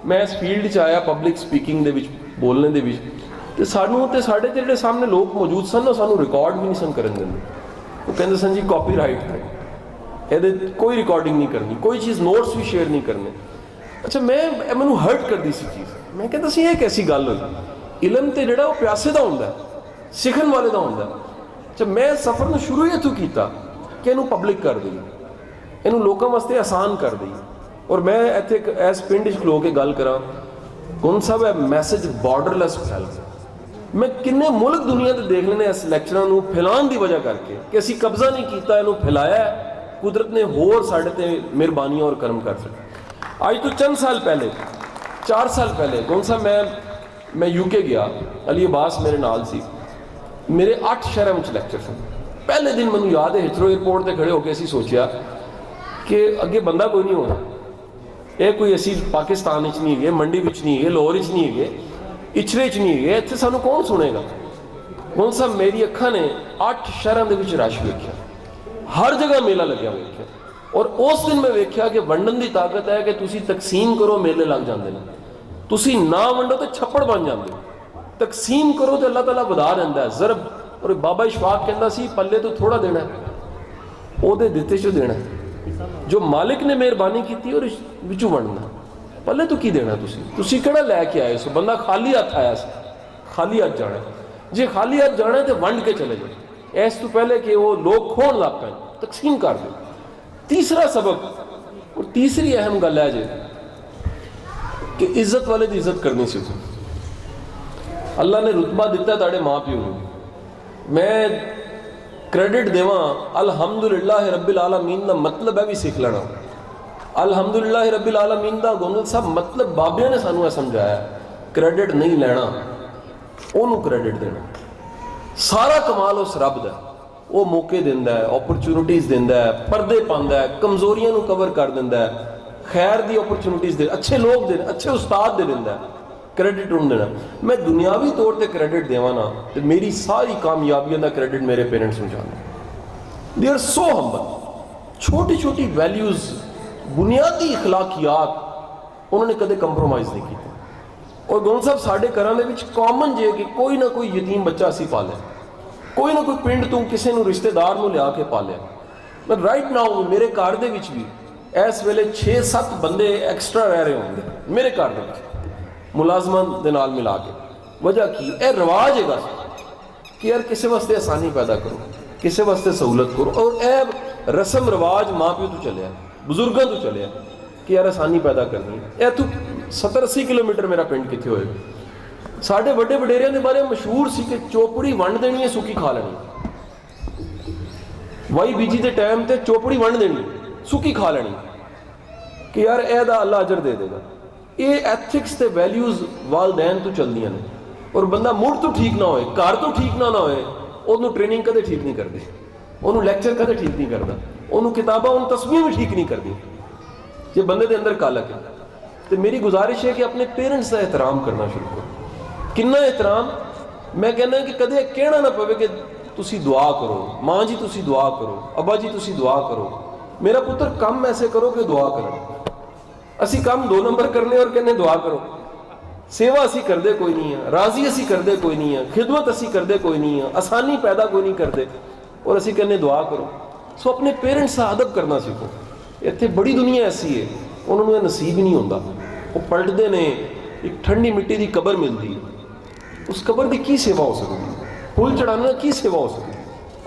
मैं इस फील्ड च आया पब्लिक स्पीकिंग दे विच, बोलने दे विच, ते सानू ते साडे ते जिहड़े सामने लोग मौजूद सन ना, सानू रिकॉर्ड भी नहीं सन करन दिंदे। वो कहंदे सन जी कॉपीराइट है, ਇਹਦੇ कोई रिकॉर्डिंग नहीं करनी, कोई चीज़ नोट्स भी शेयर नहीं करने। अच्छा, मैनू हर्ट करती सी चीज़, मैं कहता सी ये कैसी गल हुई। इलम तो जोड़ा वो प्यासे का होंदा है, सीखण वाले का होंदा है। अच्छा, मैं सफ़र में शुरू ही इत्थों कीता कि इनू पब्लिक कर दई, इनू लोगों वास्ते आसान कर दई। और मैं इत्थे इस पिंड च खलो के गल करा, गुंज साहब है मैसेज बॉर्डरलैस फैल गया। मैं किन्ने मुल्क दुनिया ते देख लेने इस लैक्चरां नू फैलाउण दी वजह करके कि असीं कब्जा नहीं कीता, इनू फैलाया, कुदरत ने होर साढ़े ते मेहरबानियां और करम कर सके। आज तो चंद साल पहले, 4 साल पहले गुंज साहब मैं यूके गया, अली अब्बास मेरे नाल सी, मेरे 8 शहरों में लैक्चर सन। पहले दिन मैनूं याद है हिथरो एयरपोर्ट पर खड़े होकर असीं सोचिया कि अगे बंदा कोई नहीं होना, ये कोई असी पाकिस्तान च नहीं है, मंडी विच नहीं है, लाहौर च नहीं है, इचरे च नहीं है, इत्थे सानू कौन सुनेगा। हुण साहब मेरी अखां ने 8 शहरों के विच रश वेख्या, हर जगह मेला लग्या वेख्या। और उस दिन मैं वेख्या कि वंडन की ताकत है कि तुसी तकसीम करो मेले लग जाते हैं, तुसी ना वंडो तो छप्पड़ बन जाते, तकसीम करो तो अल्लाह ताला वधा दिंदा है ज़रब। और बाबा इशफाक कहंदा सी पल्ले तो थोड़ा देना है, ओहदे दित्ते चो देना है, जो मालिक ने मेहरबानी की और विचों वंडना, पल्ले तो की देना। तुसी किहड़ा लैके आए सो, बंदा खाली हथ आया सी, खाली हथ जाना। जे खाली हाथ जाना है तो वंड के चले जाओ, इस तो पहले कि वो लोग खोण लग पैन, तकसीम कर दो। तीसरा सबक और तीसरी अहम गल है जे कि इज्जत वाले की इज्जत करनी सीखो। अल्लाह ने रुतबा दिता ताड़े माँ प्यो को। मैं क्रेडिट देवा अल्हम्दुलिल्लाह रब्बिल आलमीन का मतलब है भी सीख लेना। अल्हम्दुलिल्लाह रब्बिल आलमीन का गोंदल साहब मतलब बाबिया ने सानू समझाया, क्रेडिट नहीं लेना, उन्होंने क्रेडिट देना। सारा कमाल उस रब दा, वो मौके दिंदा है, अपॉर्चुनिटीज़ दिंदा है, पर्दे पांदा है, कमजोरियां कवर कर दिंदा है, खैर दी अपॉर्चुनिटीज़ दे, अच्छे लोग दे, अच्छे उस्ताद दे दिंदा है, क्रेडिट उन्होंने देना। मैं दुनियावी तौर पर क्रेडिट देवा ना तो मेरी सारी कामयाबियों का क्रेडिट मेरे पेरेंट्स को जाना। They are so humble. छोटी छोटी वैल्यूज़, बुनियादी अखलाकियात उन्होंने कदे कंप्रोमाइज़ नहीं की। और गोल साहब साढ़े घरों के कॉमन जे कि कोई ना कोई यतीम बच्चा असी पालिया, कोई ना कोई पिंड तू किसी को रिश्तेदार को लिया के पालिया। मैं राइट नाउ मेरे घर के भी इस वेले 6-7 बंदे एक्सट्रा रह रहे होंगे मेरे घर के मुलाजमान के नाल मिला के। वजह की यह रिवाज है कि यार किसी वास्ते आसानी पैदा करो, किसी वास्ते सहूलत करो। और यह रस्म रिवाज माँ प्यो तो चलिया, बजुर्गों तो चलिया कि यार आसानी पैदा करनी। यह तू 70-80 किलोमीटर मेरा पिंड कितने होए। साढ़े वड्डे वडेरिया के बारे मशहूर सी कि चोपड़ी वंड देनी है, सुकी खा लेनी। वाई बीजी के टाइम ते चोपड़ी वंड देनी, सुकी खा लेनी कि यार एदा अल्लाह अजर दे देगा। ये एथिक्स ते वैल्यूज़ वालदैन तो चलदियां ने। और बंदा मुड़ तो ठीक ना होए, घर तो ठीक ना होए, उन्होंने ट्रेनिंग कदे ठीक नहीं करते, उन्होंने लैक्चर कदे ठीक नहीं करता, उन्होंने किताबां उन तस्वीरें भी ठीक नहीं करती। जे बंदे के अंदर कालक है तो मेरी गुजारिश है कि अपने पेरेंट्स का एहतराम करना शुरू करो। कितना एहतराम, मैं कहना कि कदे कहना ना पवे कि तुसी दुआ करो, माँ जी तुसी दुआ करो, अब्बा जी तुसी दुआ करो, मेरा पुत्र काम ऐसे करो कि दुआ करो। असी काम 2 नंबर करने और कहने दुआ करो। सेवा असी करते कोई नहीं है, राजी असी करते कोई नहीं है, खिदमत असी करते कोई नहीं है, आसानी पैदा कोई नहीं करते और असी कहने दुआ करो। सो अपने पेरेंट्स का अदब करना सीखो। इतने बड़ी दुनिया ऐसी है उन्होंने नसीब नहीं होता, वो पलटते ने, एक ठंडी मिट्टी की कबर मिलती है, उस कबर की की सेवा हो सकती, फूल चढ़ाना की सेवा हो सकती,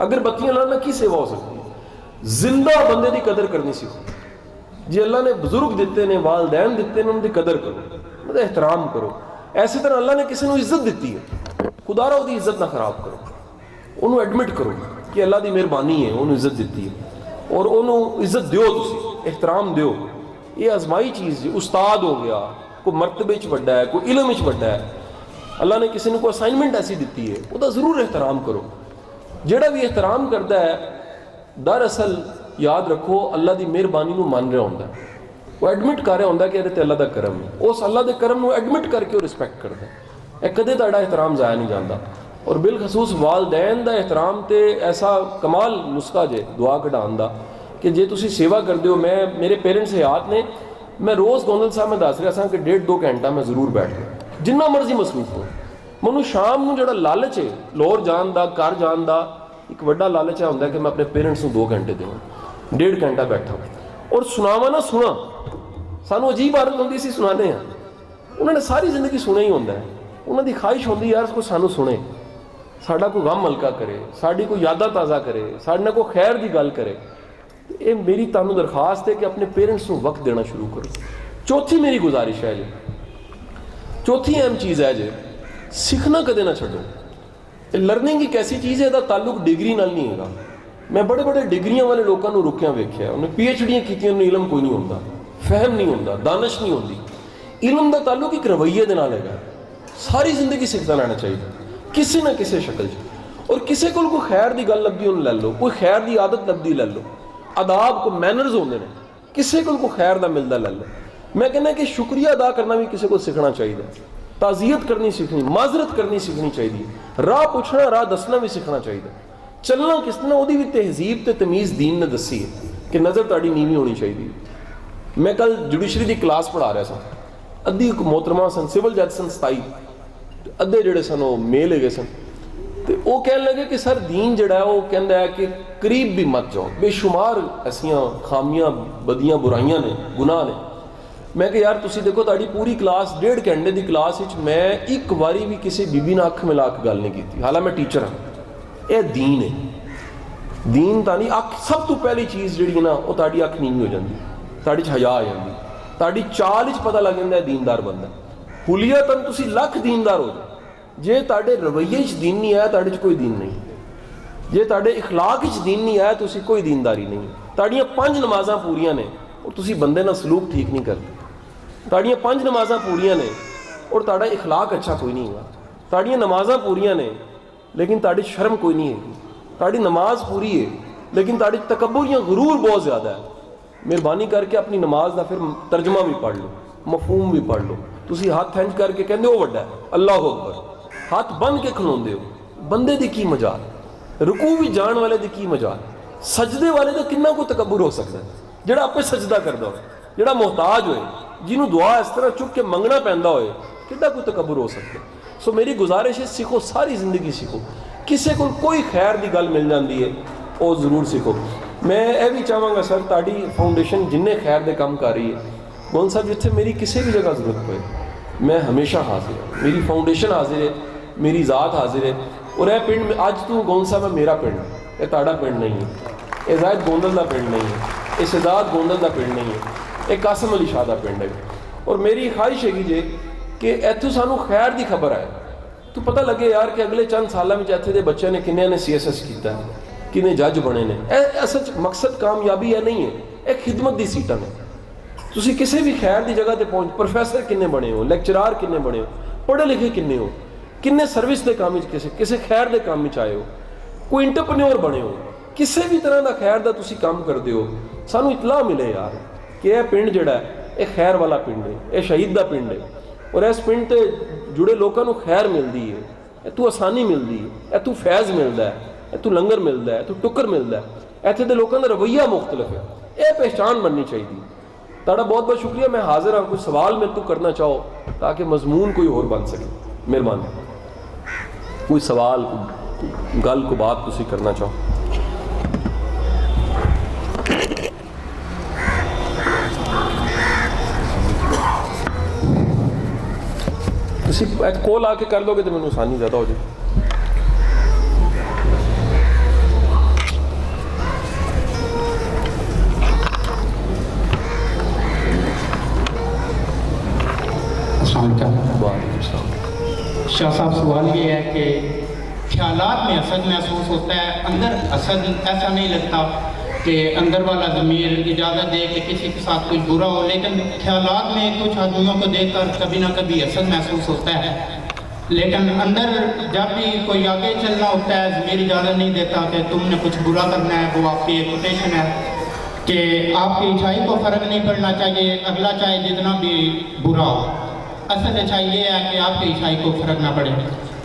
अगरबत्तियां लाना की सेवा हो सकती। जिंदा बंदे की कदर करनी सीखो। जे अल्लाह ने बुजुर्ग दिते ने, वालदैन दिते ने, उनकी कदर करो, उनका एहतराम करो। ऐसी तरह अल्लाह ने किसी को इज्जत दी है, खुदारा उसकी इज्जत ना खराब करो, उन्होंने एडमिट करो कि अल्लाह की मेहरबानी है, उन्होंने इज्जत दी है और उन्होंने इज्जत दो, तुसी एहतराम दो। ये आजमाई चीज़ जी। उस्ताद हो गया, कोई मरतबे च वड्डा है, कोई इलम च वड्डा है, अल्लाह ने किसी को असाइनमेंट ऐसी दी है, वह जरूर एहतराम करो। जोड़ा भी एहतराम करता है दरअसल याद रखो अल्लाह की मेहरबानी को मान रहा होंगे, वो एडमिट कर रहा होंगे कि ये अल्लाह का करम है। उस अल्लाह के करम को एडमिट करके वो रिस्पैक्ट करता है। कदे तुहाडा एहतराम जाया नहीं जाता। और बिलखसूस वालदैन का एहतराम तो ऐसा कमाल नुस्खा जे दुआ कढाण दा कि जे तुसी सेवा करते हो। मैं मेरे पेरेंट्स हयात ने, मैं रोज़ गोंदल साहब में दस रहा था कि 1.5-2 घंटा मैं जरूर बैठ गया, जिन्ना मर्जी मसरूफ हो। मैं शाम को जो लालच है लाहौर जान का, घर जान का एक वड्डा लालच है होंगे कि मैं अपने पेरेंट्स को 2 घंटे देवां, 1.5 घंटा बैठा और सुनावा ना सुना। सानू अजीब आदत होंगी सी सुनाने हैं, उन्होंने सारी जिंदगी सुना ही होंगे। उन्होंने ख्वाहिश होंगी यार कोई सानू सुने, साडा कोई गम हल्का करे, साड़ी कोई यादा ताज़ा करे, साढ़े नाल कोई खैर की गल करे। ये मेरी तुहानू दरखास्त है कि अपने पेरेंट्स को वक्त देना शुरू करो। चौथी मेरी गुजारिश है जी, चौथी अहम चीज़ है जी, सीखना कदे ना छड्डो। लर्निंग एक ऐसी चीज़ है, इसका ताल्लुक डिग्री नाल नहीं है। मैं बड़े बड़े डिग्रियां वाले लोगों को रुकिया वेख्या, उन्हें PhD की, उन्हें इलम कोई नहीं होता, फहम नहीं होता, दानिश नहीं होती। इलम का ताल्लुक एक रवैये के नाल है। सारी जिंदगी सीखता रहना चाहिए किसी ना किसी शक्ल च। और किसी को कोई खैर की गल लभदी उन्हें लै लो, कोई खैर की आदत लभदी लै लो, आदाब को मैनर्स होंगे ने, किसी को खैर का मिलता लै लो। मैं कहना कि शुक्रिया अदा करना भी किसी को सीखना चाहिए, ताज़ियत करनी सीखनी, माजरत करनी सीखनी चाहिए, राह पूछना, राह दसना भी सीखना चाहिए। चलना किस तरह वो भी तहजीब तो तमीज़ दीन ने दसी है कि नज़र ताड़ी नीवी होनी चाहिए। मैं कल जुडिशरी की क्लास पढ़ा रहा था, अद्धी मोहतरमा सन, सिविल जज सन 27, अद्धे जोड़े सन वो मेल है सन। तो वो कह लगे कि सर दीन जड़ा है वो कहता है कि करीब भी मत जाओ, बेशुमार ऐसियां खामियां, बदियां, बुराइयां ने, गुनाह ने, मैं कि यार तुसी देखो तुहाडी पूरी क्लास 1.5 घंटे की क्लास मैं एक बारी भी किसी बीबी ने अख मिला के गल नहीं की, हालांकि मैं टीचर हाँ। यह दीन है, दीन तो नहीं। अख सब तो पहली चीज़ जी ना वो तुहाडी अख नीवी हो जाती, तुहाडे च हया आ जाती, तुहाडी चाल च पता लग जाता है दीनदार बंदा। हुलिया तन तुसी लख दीनदार हो जाए, जे तुहाडे रवैये च दीन नहीं आया तुहाडे च कोई दीन नहीं, जे तुहाडे इखलाक च दीन नहीं आया तुसी कोई दीनदारी नहीं। तुहाडियां 5 नमाज़ां पूरियां ने और तुसी बंदे नाल सलूक ठीक नहीं करते, तुहाडियां 5 नमाज़ां पूरियां ने और तुहाडा इखलाक अच्छा कोई नहीं है। तुहाडियां नमाज़ां पूरियां ने लेकिन तुहाडी शर्म कोई नहीं है। तुहाडी नमाज पूरी है लेकिन तुहाडी तकब्बुर या गुरूर बहुत ज़्यादा है। मेहरबानी करके अपनी नमाज का फिर तर्जमा भी पढ़ लो, मफहूम भी पढ़ लो। तुसी हाथ इंज करके कहंदे हो वड्डा है अल्लाह अकबर, हाथ बन के खलोंदे हो, बंदे दी की मजाल, रुकू भी जान वाले दी की मजाल, सजदे वाले का कितना को तकब्बुर हो सकता है, जिहड़ा आपे सजदा करदा होए, जिहड़ा मोहताज होए, जिन्होंने दुआ इस तरह चुक के मंगना पैंदा होए, कितना कोई तकब्बुर हो सकता है। सो मेरी गुजारिश है सीखो, सारी जिंदगी सीखो। किसी को कोई खैर की गल मिल जाती है वो जरूर सीखो। मैं यह भी चाहांगा सर ताड़ी फाउंडेशन जिन्ने खैर के काम कर रही है, गोंद साहब जिथे मेरी किसी भी जगह जरूरत पए मैं हमेशा हाजिर है, मेरी फाउंडेशन हाजिर है, मेरी ज़ात हाजिर है। और यह पिंड अज तू गोंद साहब मेरा पिंड है, यह ताड़ा पिंड नहीं है, यह जायद गोंदल का पिंड नहीं है, यह शहजाद गोंदल का पिंड नहीं है, यह कासम अली शाह का पिंड है। और मेरी ख्वाहिश हैगी जे कि इत्थों सानू खैर की खबर आए तो पता लगे यार कि अगले चंद सालों में इत्थे दे बच्चों ने किन्ने ने CSS किया, किन्ने जज बने ने। असल मकसद कामयाबी है नहीं है, एक खिदमत की सीटां ने। तुसी किसी भी खैर की जगह पर पहुँच, प्रोफैसर किन्ने बने हो, लेक्चरार किन्ने बने हो, पढ़े लिखे किन्ने हो, किन्ने सर्विस के काम किसी खैर के काम आए हो, कोई इंटरप्रेन्योर बने हो, किसी भी तरह का खैर का तुसी काम करते हो, सानू इतला मिले यार कि यह पिंड जिहड़ा है यह खैर वाला पिंड है, यह शहीद का पिंड है। और इस पिंड से जुड़े लोगों को खैर मिलती है, इतों आसानी मिलती है, इतों फैज़ मिलता है, इतों लंगर मिलता है, इतों टुकर मिलता है। इत्थे दे लोगों का रवैया मुख्तलिफ है, यह पहचान बननी चाहिए। ताड़ा बहुत बहुत शुक्रिया। मैं हाजिर हाँ, कोई सवाल मेरे तो करना चाहो ताकि मजमून कोई और बन सके, मेहरबानी। कोई सवाल गल को बात तुसी करना चाहो। कॉल आके कर लोगे तो मैंने आसानी ज़्यादा हो जाए। शाह साहब सवाल ये है कि ख्यालात में असद महसूस होता है, अंदर असद ऐसा नहीं लगता कि अंदर वाला ज़मीर इजाज़त दे कि किसी के साथ कुछ बुरा हो, लेकिन ख्यालात में कुछ आदमियों को देखकर कभी ना कभी असद महसूस होता है। लेकिन अंदर जब भी कोई आगे चलना होता है ज़मीर इजाज़त नहीं देता कि तुमने कुछ बुरा करना है। वो आपकी एक कोटेशन है कि आपकी अच्छाई को फ़र्क नहीं पड़ना चाहिए, अगला चाहे जितना भी बुरा हो। असल अच्छाई ये है कि आपकी अच्छाई को फ़र्क ना पड़े।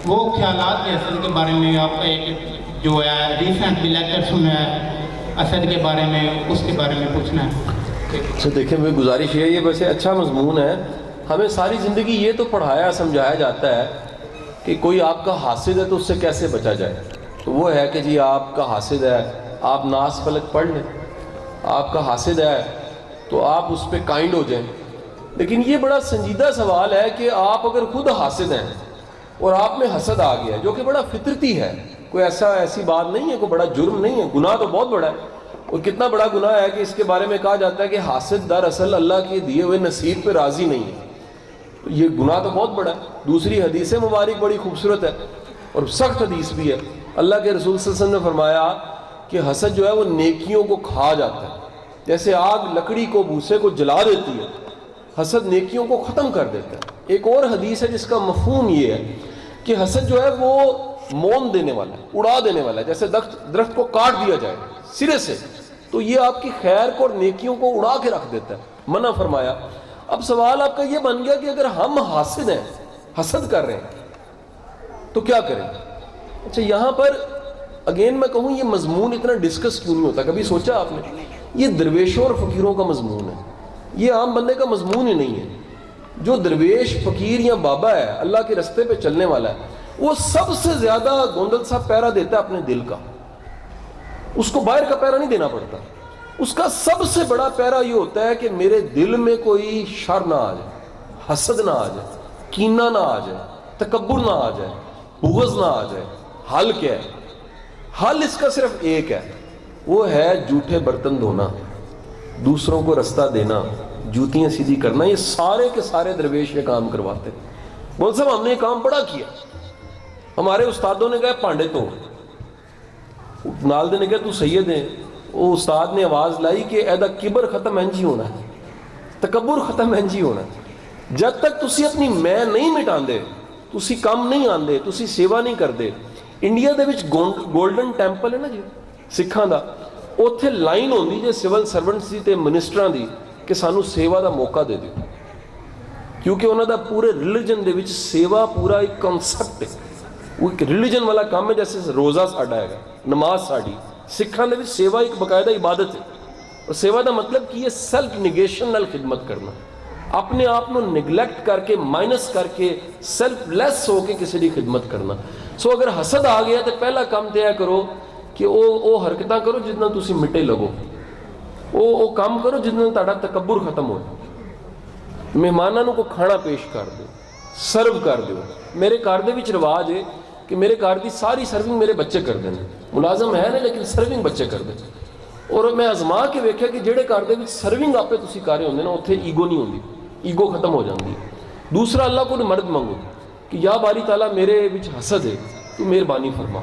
वो ख्यालात के असद के बारे में आपका एक जो है रिसेंट भी लेक्चर सुना है असद के बारे में, उसके बारे में पूछना है। अच्छा देखिए, मेरी गुजारिश ये वैसे अच्छा मजमून है। हमें सारी ज़िंदगी ये तो पढ़ाया समझाया जाता है कि कोई आपका हासिद है तो उससे कैसे बचा जाए। तो वो है कि जी आपका हासिद है, आप नास फलक पढ़ लें। आपका हासिद है तो आप उस पर काइंड हो जाएं। लेकिन ये बड़ा संजीदा सवाल है कि आप अगर खुद हासिद हैं और आप में हसद आ गया, जो कि बड़ा फितरती है, कोई ऐसी बात नहीं है, कोई बड़ा जुर्म नहीं है, गुनाह तो बहुत बड़ा है। और कितना बड़ा गुनाह है कि इसके बारे में कहा जाता है कि हासिद दरअसल अल्लाह के दिए हुए नसीब पे राज़ी नहीं है। तो ये गुनाह तो बहुत बड़ा है। दूसरी हदीस मुबारक बड़ी खूबसूरत है और सख्त हदीस भी है। अल्लाह के रसूल सल्लल्लाहु अलैहि वसल्लम ने फरमाया कि हसद जो है वो नेकियों को खा जाता है, जैसे आग लकड़ी को भूसे को जला देती है, हसद नेकियों को ख़त्म कर देता है। एक और हदीस है जिसका मफहूम ये है कि हसद जो है वो मौन देने वाला है, उड़ा देने वाला है। जैसे दरख्त को काट दिया जाए सिरे से, तो ये आपकी खैर को और नेकियों को उड़ा के रख देता है, मना फरमाया। अब सवाल आपका ये बन गया कि अगर हम हासिद हैं, हसद कर रहे हैं तो क्या करें। अच्छा, यहाँ पर अगेन मैं कहूँ ये मजमून इतना डिस्कस क्यों नहीं होता, कभी सोचा आपने? ये दरवेशों और फ़कीरों का मजमून है, ये आम बंदे का मजमून ही नहीं है। जो दरवेश फ़कीर या बाबा है, अल्लाह के रस्ते पे चलने वाला है, वो सबसे ज़्यादा गोंदल साहब पहरा देता है अपने दिल का। उसको बाहर का पहरा नहीं देना पड़ता। उसका सबसे बड़ा पैरा ये होता है कि मेरे दिल में कोई शर ना आ जाए, हसद ना आ जाए, कीना ना आ जाए, तकब्बुर ना आ जाए, बुग़्ज़ ना आ जाए। हल क्या है? हल इसका सिर्फ एक है, वो है झूठे बर्तन धोना, दूसरों को रास्ता देना, जूतियां सीधी करना। ये सारे के सारे दरवेश ये काम करवाते हैं। बोल साहब हमने ये काम बड़ा किया, हमारे उस्तादों ने कहा भांडे तो नाल दे ने कहा तू सैयद है, वो उस्ताद ने आवाज़ लाई कि एदा किबर खत्म इंज ही होना है, तकब्बुर खत्म इंज ही होना है। जब तक तुसी अपनी मैं नहीं मिटांदे, तुसी कम नहीं आंदे, तुसी सेवा नहीं करते। इंडिया दे विच गोल्डन टैंपल है ना जी सिखां दा, उत्थे लाइन होंदी जे सिविल सर्वेंट्स दी ते मिनिस्टरां दी कि सानू सेवा दा मौका दे दिओ, क्योंकि उन्हां दा पूरे रिलीजन दे विच सेवा पूरा एक कॉन्सैप्ट है, वो एक रिलीजन वाला काम है। जैसे रोज़ा साडा है, नमाज साड़ी, सिखां दे विच सेवा एक बकायदा इबादत है। और सेवा का मतलब कि ये सेल्फ निगेशन नाल खिदमत करना, अपने आप को निगलैक्ट करके माइनस करके सेल्फलैस होकर किसी की खिदमत करना। सो अगर हसद आ गया तो पहला काम तो यह करो कि वो हरकत करो जितना तुसी मिटे लगो, वो काम करो जितना तुहाडा तकब्बुर खत्म हो। मेहमानों को खाना पेश कर दो, सर्व कर दो। मेरे घर दे विच रिवाज है कि मेरे घर की सारी सर्विंग मेरे बच्चे करते हैं, मुलाजम है ना लेकिन सर्विंग बच्चे करते हैं। और मैं आजमा के वेख्या कि जेड़े घर दे विच सर्विंग आपे तुसी कर रहे होंदे ना, उत्थे ईगो नहीं होंदी, ईगो खत्म हो जाती है। दूसरा अल्लाह को मर्द मंगो कि या बारी ताला मेरे विच हसद है, तू मेहरबानी फरमा।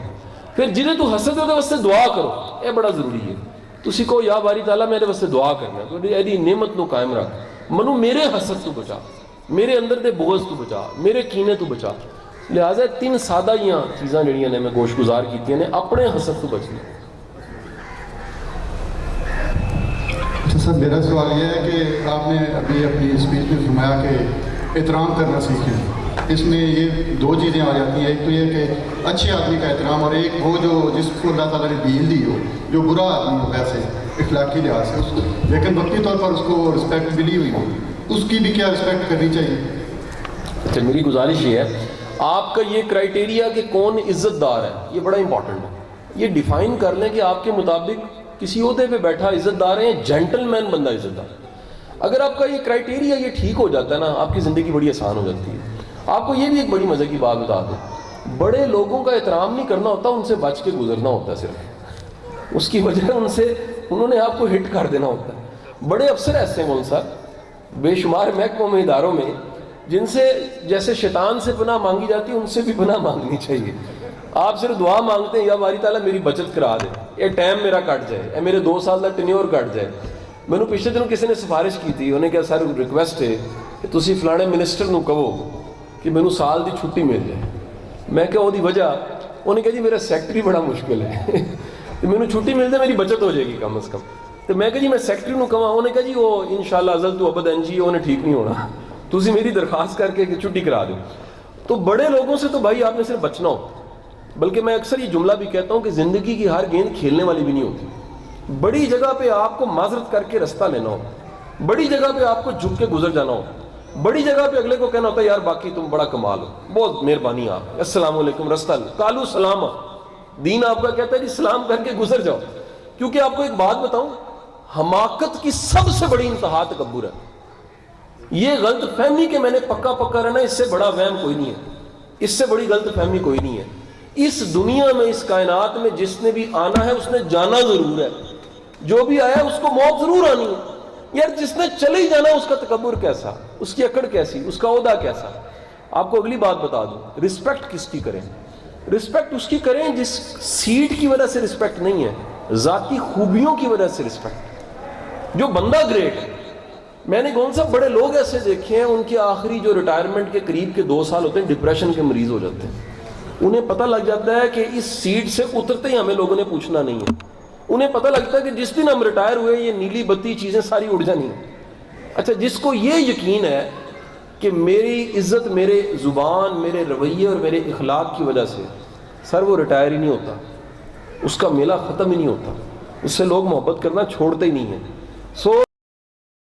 फिर जिन्हें तू हसद है उहदे वास्ते दुआ करो, यह बड़ा जरूरी है। तुसी कहो या बारी ताला मेरे वास्ते दुआ करना, तुहाडी इहदी नेमत नूं कायम रख, मनु मेरे हसद तू बचा, मेरे अंदर दे बुग़्ज़ तू बचा, मेरे कीने तू बचा। लिहाजा 3 सादा जियां चीज़ां जिहड़ियां ने मैं गोशगुजार कीतियां ने अपने हसद तू बचने। अच्छा सर, मेरा सवाल यह है कि आपने अभी अपनी स्पीच में फरमाया कि एहतराम करना सीखें। इसमें ये 2 चीज़ें आ जाती हैं, एक तो ये कि अच्छे आदमी का एहतराम, और एक वो जो जिसको अल्लाह ताला ने दीन दी हो, जो बुरा आदमी हो वैसे इखलाकी लिहाज से उसको, लेकिन वक्ती तौर पर उसको रिस्पेक्ट मिली हुई हो, उसकी भी क्या रिस्पेक्ट करनी चाहिए? अच्छा, मेरी गुजारिश ये है, आपका ये क्राइटेरिया कि कौन इज़्ज़तदार है, ये बड़ा इंपॉर्टेंट है। ये डिफ़ाइन कर लें कि आपके मुताबिक किसी ओहदे पे बैठा इज़्ज़तदार है, जेंटलमैन बंदा इज़्ज़तदार। अगर आपका ये क्राइटेरिया ये ठीक हो जाता है ना, आपकी ज़िंदगी बड़ी आसान हो जाती है। आपको ये भी एक बड़ी मज़े की बात बता दूँ, बड़े लोगों का एहतराम नहीं करना होता, उनसे बच के गुजरना होता है। सिर्फ उसकी वजह उन्होंने आपको हिट कर देना होता है। बड़े अफसर ऐसे हैं साहब बेशुमार महकमों में, इदारों में, जिनसे जैसे शैतान से पनाह मांगी जाती है, उनसे भी पनाह मांगनी चाहिए। आप सिर्फ दुआ मांगते हैं या बारी ताला मेरी बचत करा दे, ये टाइम मेरा कट जाए, ये मेरे 2 साल का टेन्योर कट जाए। मैंने पिछले दिन किसी ने सिफारिश की थी, उन्हें कहा सर रिक्वेस्ट है कि तुसी फलाने मिनिस्टर नूं कहो कि मैनू साल की छुट्टी मिल जाए। मैं क्या ओदी वजह, उन्हें कहा जी मेरा सैकटरी बड़ा मुश्किल है तो मैनू छुट्टी मिल जाए मेरी बचत हो जाएगी कम अज़ कम। तो मैं कहा जी मैं सैकटरी नूं कहां, उन्हें कहा जी वो इंशाअल्लाह अज़ल तो अबद एनजी उन्हें ठीक नहीं होना, तुसी मेरी दरखास्त करके कि छुट्टी करा दो। तो बड़े लोगों से तो भाई आपने सिर्फ बचना हो। बल्कि मैं अक्सर ये जुमला भी कहता हूँ कि ज़िंदगी की हर गेंद खेलने वाली भी नहीं होती। बड़ी जगह पे आपको माजरत करके रास्ता लेना हो, बड़ी जगह पे आपको झुक के गुजर जाना हो, बड़ी जगह पे अगले को कहना होता है यार बाकी तुम बड़ा कमाल हो, बहुत मेहरबानी, आप अस्सलाम वालेकुम रास्ता लो, कालू सलामा। दीन आपका कहता है जी सलाम करके गुजर जाओ। क्योंकि आपको एक बात बताऊं, हमाकत की सबसे बड़ी इंतहा तकब्बुर है। ये गलत फहमी कि मैंने पक्का पक्का रहना, इससे बड़ा वहम कोई नहीं है, इससे बड़ी गलत फहमी कोई नहीं है। इस दुनिया में, इस कायनात में जिसने भी आना है उसने जाना जरूर है, जो भी आया उसको मौत जरूर आनी है। यार जिसने चले ही जाना उसका तकब्बुर कैसा, उसकी अकड़ कैसी, उसका ओहदा कैसा। आपको अगली बात बता दूं, रिस्पेक्ट किसकी करें? रिस्पेक्ट उसकी करें जिस सीट की वजह से रिस्पेक्ट नहीं है, जाती खूबियों की वजह से रिस्पेक्ट। जो बंदा ग्रेट है, मैंने कौन सा बड़े लोग ऐसे देखे हैं, उनके आखिरी जो रिटायरमेंट के करीब के 2 साल होते हैं डिप्रेशन के मरीज हो जाते हैं। उन्हें पता लग जाता है कि इस सीट से उतरते ही हमें लोगों ने पूछना नहीं है। उन्हें पता लगता है कि जिस दिन हम रिटायर हुए ये नीली बत्ती चीज़ें सारी उड़ जानी है। अच्छा, जिसको ये यकीन है कि मेरी इज्जत मेरे ज़ुबान, मेरे रवैये और मेरे इखलाक की वजह से, सर वो रिटायर ही नहीं होता, उसका मेला ख़त्म ही नहीं होता, उससे लोग मोहब्बत करना छोड़ते ही नहीं है। सो